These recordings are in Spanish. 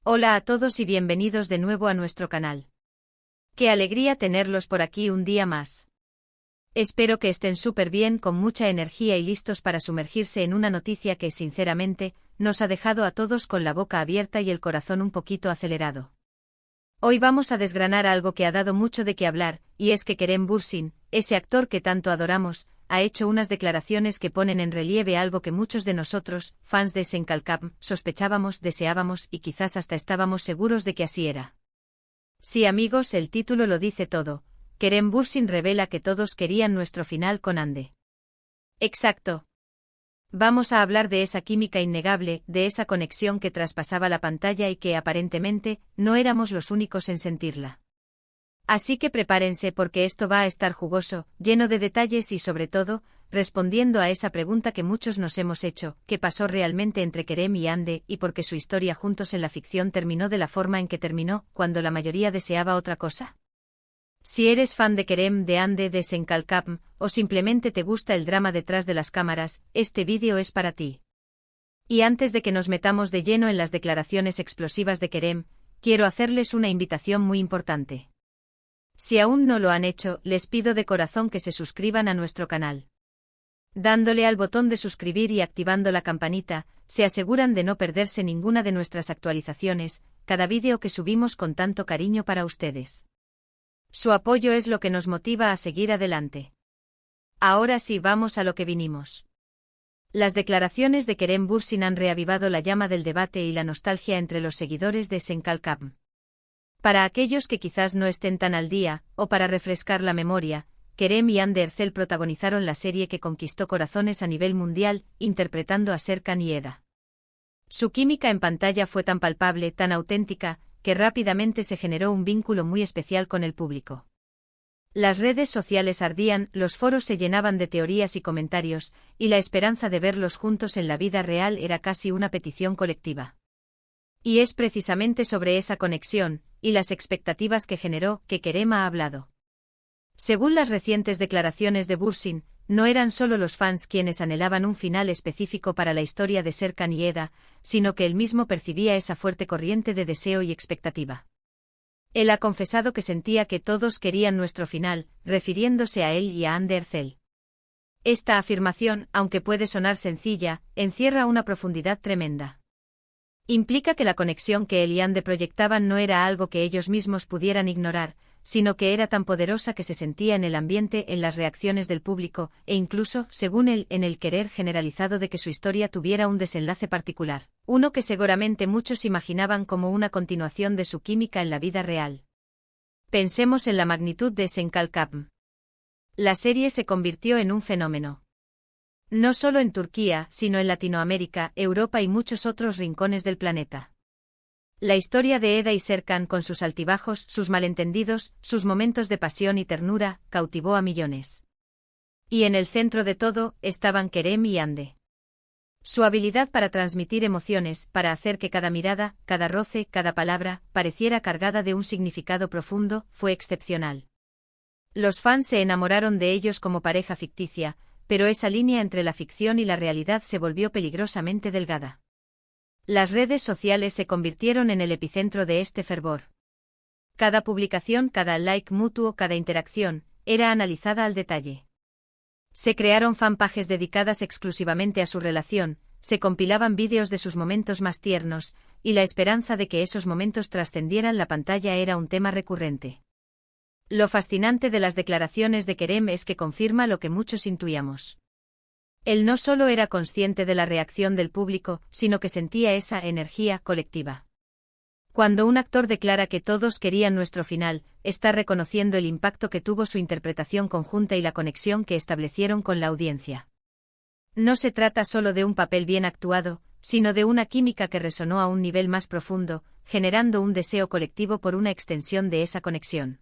Hola a todos y bienvenidos de nuevo a nuestro canal. Qué alegría tenerlos por aquí un día más. Espero que estén súper bien, con mucha energía y listos para sumergirse en una noticia que, sinceramente, nos ha dejado a todos con la boca abierta y el corazón un poquito acelerado. Hoy vamos a desgranar algo que ha dado mucho de qué hablar, y es que Kerem Bürsin, ese actor que tanto adoramos, ha hecho unas declaraciones que ponen en relieve algo que muchos de nosotros, fans de Sen Kalkap, sospechábamos, deseábamos y quizás hasta estábamos seguros de que así era. Sí, amigos, el título lo dice todo. Kerem Bürsin revela que todos querían nuestro final con Hande. Exacto. Vamos a hablar de esa química innegable, de esa conexión que traspasaba la pantalla y que, aparentemente, no éramos los únicos en sentirla. Así que prepárense porque esto va a estar jugoso, lleno de detalles y, sobre todo, respondiendo a esa pregunta que muchos nos hemos hecho: ¿qué pasó realmente entre Kerem y Hande, y por qué su historia juntos en la ficción terminó de la forma en que terminó, cuando la mayoría deseaba otra cosa? Si eres fan de Kerem, de Hande, de Sen Kalkap, o simplemente te gusta el drama detrás de las cámaras, este vídeo es para ti. Y antes de que nos metamos de lleno en las declaraciones explosivas de Kerem, quiero hacerles una invitación muy importante. Si aún no lo han hecho, les pido de corazón que se suscriban a nuestro canal. Dándole al botón de suscribir y activando la campanita, se aseguran de no perderse ninguna de nuestras actualizaciones, cada vídeo que subimos con tanto cariño para ustedes. Su apoyo es lo que nos motiva a seguir adelante. Ahora sí, vamos a lo que vinimos. Las declaraciones de Kerem Bürsin han reavivado la llama del debate y la nostalgia entre los seguidores de Sen Kalkap. Para aquellos que quizás no estén tan al día, o para refrescar la memoria, Kerem y Hande Erçel protagonizaron la serie que conquistó corazones a nivel mundial, interpretando a Serkan y Eda. Su química en pantalla fue tan palpable, tan auténtica, que rápidamente se generó un vínculo muy especial con el público. Las redes sociales ardían, los foros se llenaban de teorías y comentarios, y la esperanza de verlos juntos en la vida real era casi una petición colectiva. Y es precisamente sobre esa conexión, y las expectativas que generó, que Kerem ha hablado. Según las recientes declaraciones de Bürsin, no eran solo los fans quienes anhelaban un final específico para la historia de Serkan y Eda, sino que él mismo percibía esa fuerte corriente de deseo y expectativa. Él ha confesado que sentía que todos querían nuestro final, refiriéndose a él y a Hande Erçel. Esta afirmación, aunque puede sonar sencilla, encierra una profundidad tremenda. Implica que la conexión que él y Hande proyectaban no era algo que ellos mismos pudieran ignorar, sino que era tan poderosa que se sentía en el ambiente, en las reacciones del público, e incluso, según él, en el querer generalizado de que su historia tuviera un desenlace particular, uno que seguramente muchos imaginaban como una continuación de su química en la vida real. Pensemos en la magnitud de Sen Kalkap. La serie se convirtió en un fenómeno. No solo en Turquía, sino en Latinoamérica, Europa y muchos otros rincones del planeta. La historia de Eda y Serkan, con sus altibajos, sus malentendidos, sus momentos de pasión y ternura, cautivó a millones. Y en el centro de todo, estaban Kerem y Hande. Su habilidad para transmitir emociones, para hacer que cada mirada, cada roce, cada palabra, pareciera cargada de un significado profundo, fue excepcional. Los fans se enamoraron de ellos como pareja ficticia, pero esa línea entre la ficción y la realidad se volvió peligrosamente delgada. Las redes sociales se convirtieron en el epicentro de este fervor. Cada publicación, cada like mutuo, cada interacción, era analizada al detalle. Se crearon fanpages dedicadas exclusivamente a su relación, se compilaban vídeos de sus momentos más tiernos, y la esperanza de que esos momentos trascendieran la pantalla era un tema recurrente. Lo fascinante de las declaraciones de Kerem es que confirma lo que muchos intuíamos. Él no solo era consciente de la reacción del público, sino que sentía esa energía colectiva. Cuando un actor declara que todos querían nuestro final, está reconociendo el impacto que tuvo su interpretación conjunta y la conexión que establecieron con la audiencia. No se trata solo de un papel bien actuado, sino de una química que resonó a un nivel más profundo, generando un deseo colectivo por una extensión de esa conexión.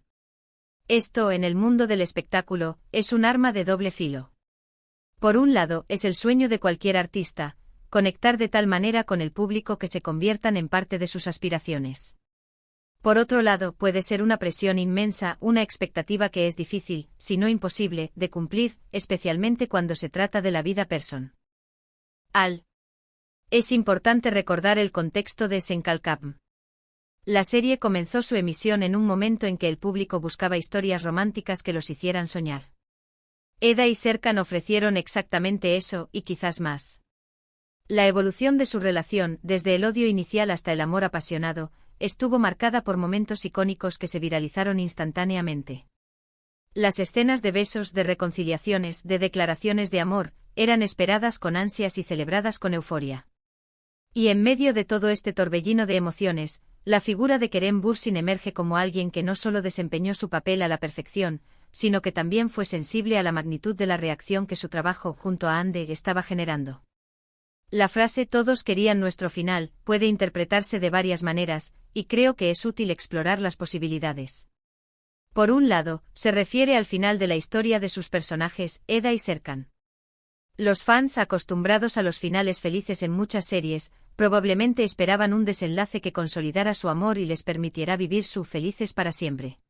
Esto, en el mundo del espectáculo, es un arma de doble filo. Por un lado, es el sueño de cualquier artista, conectar de tal manera con el público que se conviertan en parte de sus aspiraciones. Por otro lado, puede ser una presión inmensa, una expectativa que es difícil, si no imposible, de cumplir, especialmente cuando se trata de la vida personal. Es importante recordar el contexto de Sen Kalkap. La serie comenzó su emisión en un momento en que el público buscaba historias románticas que los hicieran soñar. Eda y Serkan ofrecieron exactamente eso, y quizás más. La evolución de su relación, desde el odio inicial hasta el amor apasionado, estuvo marcada por momentos icónicos que se viralizaron instantáneamente. Las escenas de besos, de reconciliaciones, de declaraciones de amor, eran esperadas con ansias y celebradas con euforia. Y en medio de todo este torbellino de emociones, la figura de Kerem Bürsin emerge como alguien que no solo desempeñó su papel a la perfección, sino que también fue sensible a la magnitud de la reacción que su trabajo junto a Hande estaba generando. La frase "todos querían nuestro final" puede interpretarse de varias maneras, y creo que es útil explorar las posibilidades. Por un lado, se refiere al final de la historia de sus personajes, Eda y Serkan. Los fans, acostumbrados a los finales felices en muchas series, probablemente esperaban un desenlace que consolidara su amor y les permitiera vivir su felices para siempre.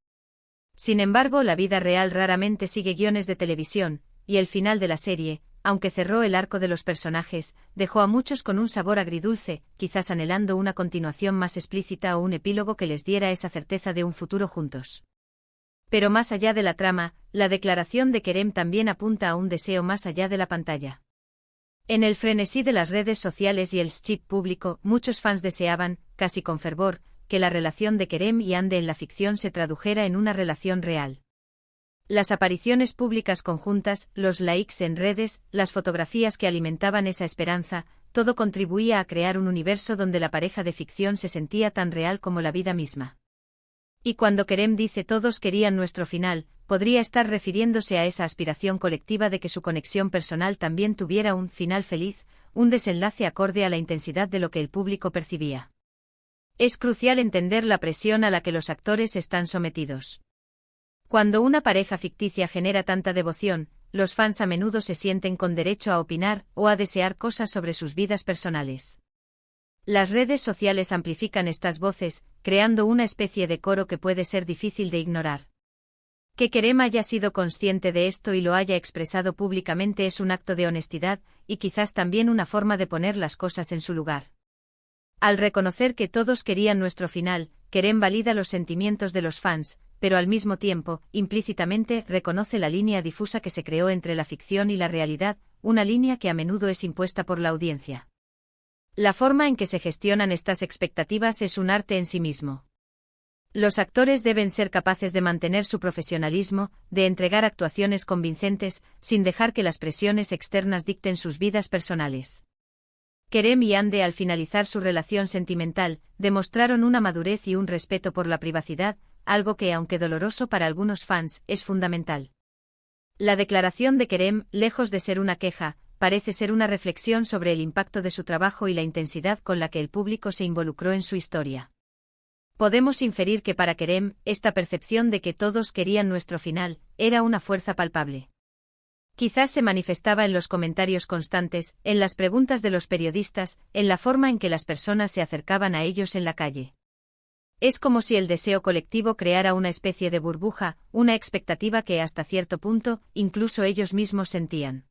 Sin embargo, la vida real raramente sigue guiones de televisión, y el final de la serie, aunque cerró el arco de los personajes, dejó a muchos con un sabor agridulce, quizás anhelando una continuación más explícita o un epílogo que les diera esa certeza de un futuro juntos. Pero más allá de la trama, la declaración de Kerem también apunta a un deseo más allá de la pantalla. En el frenesí de las redes sociales y el chip público, muchos fans deseaban, casi con fervor, que la relación de Kerem y Hande en la ficción se tradujera en una relación real. Las apariciones públicas conjuntas, los likes en redes, las fotografías que alimentaban esa esperanza, todo contribuía a crear un universo donde la pareja de ficción se sentía tan real como la vida misma. Y cuando Kerem dice "todos querían nuestro final", podría estar refiriéndose a esa aspiración colectiva de que su conexión personal también tuviera un final feliz, un desenlace acorde a la intensidad de lo que el público percibía. Es crucial entender la presión a la que los actores están sometidos. Cuando una pareja ficticia genera tanta devoción, los fans a menudo se sienten con derecho a opinar o a desear cosas sobre sus vidas personales. Las redes sociales amplifican estas voces, creando una especie de coro que puede ser difícil de ignorar. Que Kerem haya sido consciente de esto y lo haya expresado públicamente es un acto de honestidad, y quizás también una forma de poner las cosas en su lugar. Al reconocer que todos querían nuestro final, Kerem valida los sentimientos de los fans, pero al mismo tiempo, implícitamente, reconoce la línea difusa que se creó entre la ficción y la realidad, una línea que a menudo es impuesta por la audiencia. La forma en que se gestionan estas expectativas es un arte en sí mismo. Los actores deben ser capaces de mantener su profesionalismo, de entregar actuaciones convincentes, sin dejar que las presiones externas dicten sus vidas personales. Kerem y Hande, al finalizar su relación sentimental, demostraron una madurez y un respeto por la privacidad, algo que, aunque doloroso para algunos fans, es fundamental. La declaración de Kerem, lejos de ser una queja, parece ser una reflexión sobre el impacto de su trabajo y la intensidad con la que el público se involucró en su historia. Podemos inferir que para Kerem, esta percepción de que todos querían nuestro final, era una fuerza palpable. Quizás se manifestaba en los comentarios constantes, en las preguntas de los periodistas, en la forma en que las personas se acercaban a ellos en la calle. Es como si el deseo colectivo creara una especie de burbuja, una expectativa que hasta cierto punto, incluso ellos mismos sentían.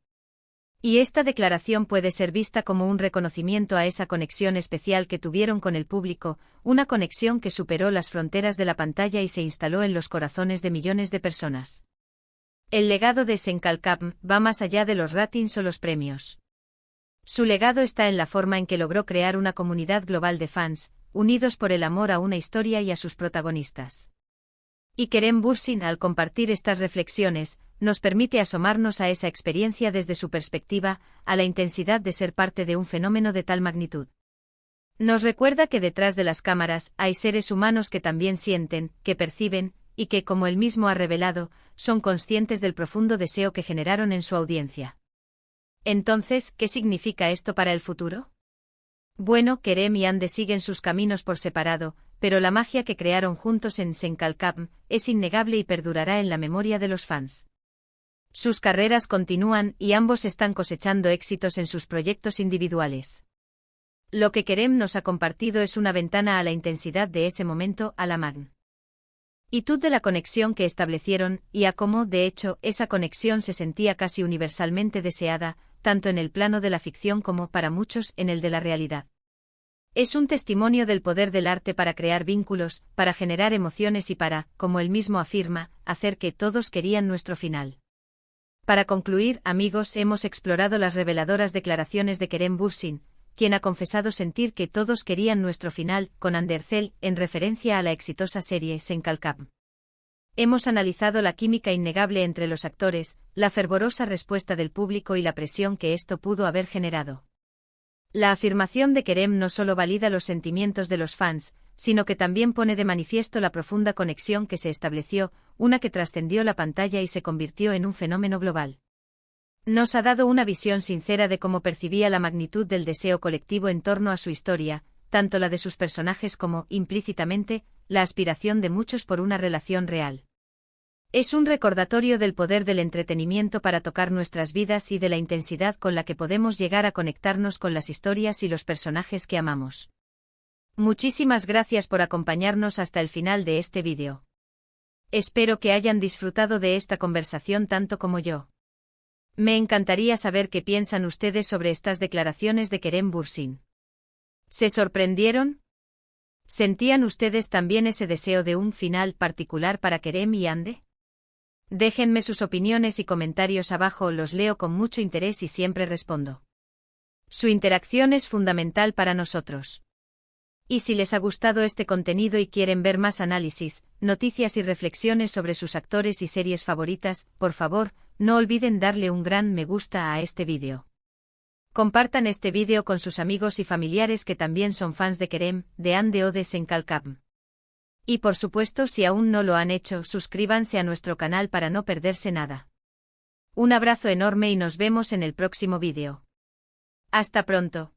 Y esta declaración puede ser vista como un reconocimiento a esa conexión especial que tuvieron con el público, una conexión que superó las fronteras de la pantalla y se instaló en los corazones de millones de personas. El legado de Senkalkam va más allá de los ratings o los premios. Su legado está en la forma en que logró crear una comunidad global de fans, unidos por el amor a una historia y a sus protagonistas. Y Kerem Bürsin, al compartir estas reflexiones, nos permite asomarnos a esa experiencia desde su perspectiva, a la intensidad de ser parte de un fenómeno de tal magnitud. Nos recuerda que detrás de las cámaras hay seres humanos que también sienten, que perciben, y que, como él mismo ha revelado, son conscientes del profundo deseo que generaron en su audiencia. Entonces, ¿qué significa esto para el futuro? Bueno, Kerem y Hande siguen sus caminos por separado, pero la magia que crearon juntos en Senkalkam es innegable y perdurará en la memoria de los fans. Sus carreras continúan y ambos están cosechando éxitos en sus proyectos individuales. Lo que Kerem nos ha compartido es una ventana a la intensidad de ese momento, a la magnitud de la conexión que establecieron, y a cómo, de hecho, esa conexión se sentía casi universalmente deseada, tanto en el plano de la ficción como, para muchos, en el de la realidad. Es un testimonio del poder del arte para crear vínculos, para generar emociones y para, como él mismo afirma, hacer que todos querían nuestro final. Para concluir, amigos, hemos explorado las reveladoras declaraciones de Kerem Bürsin, quien ha confesado sentir que todos querían nuestro final, con Andercel, en referencia a la exitosa serie Senkalkam. Hemos analizado la química innegable entre los actores, la fervorosa respuesta del público y la presión que esto pudo haber generado. La afirmación de Kerem no solo valida los sentimientos de los fans, sino que también pone de manifiesto la profunda conexión que se estableció, una que trascendió la pantalla y se convirtió en un fenómeno global. Nos ha dado una visión sincera de cómo percibía la magnitud del deseo colectivo en torno a su historia, tanto la de sus personajes como, implícitamente, la aspiración de muchos por una relación real. Es un recordatorio del poder del entretenimiento para tocar nuestras vidas y de la intensidad con la que podemos llegar a conectarnos con las historias y los personajes que amamos. Muchísimas gracias por acompañarnos hasta el final de este vídeo. Espero que hayan disfrutado de esta conversación tanto como yo. Me encantaría saber qué piensan ustedes sobre estas declaraciones de Kerem Bürsin. ¿Se sorprendieron? ¿Sentían ustedes también ese deseo de un final particular para Kerem y Hande? Déjenme sus opiniones y comentarios abajo, los leo con mucho interés y siempre respondo. Su interacción es fundamental para nosotros. Y si les ha gustado este contenido y quieren ver más análisis, noticias y reflexiones sobre sus actores y series favoritas, por favor, no olviden darle un gran me gusta a este vídeo. Compartan este vídeo con sus amigos y familiares que también son fans de Kerem, de Hande o de Senkalkam. Y por supuesto, si aún no lo han hecho, suscríbanse a nuestro canal para no perderse nada. Un abrazo enorme y nos vemos en el próximo vídeo. Hasta pronto.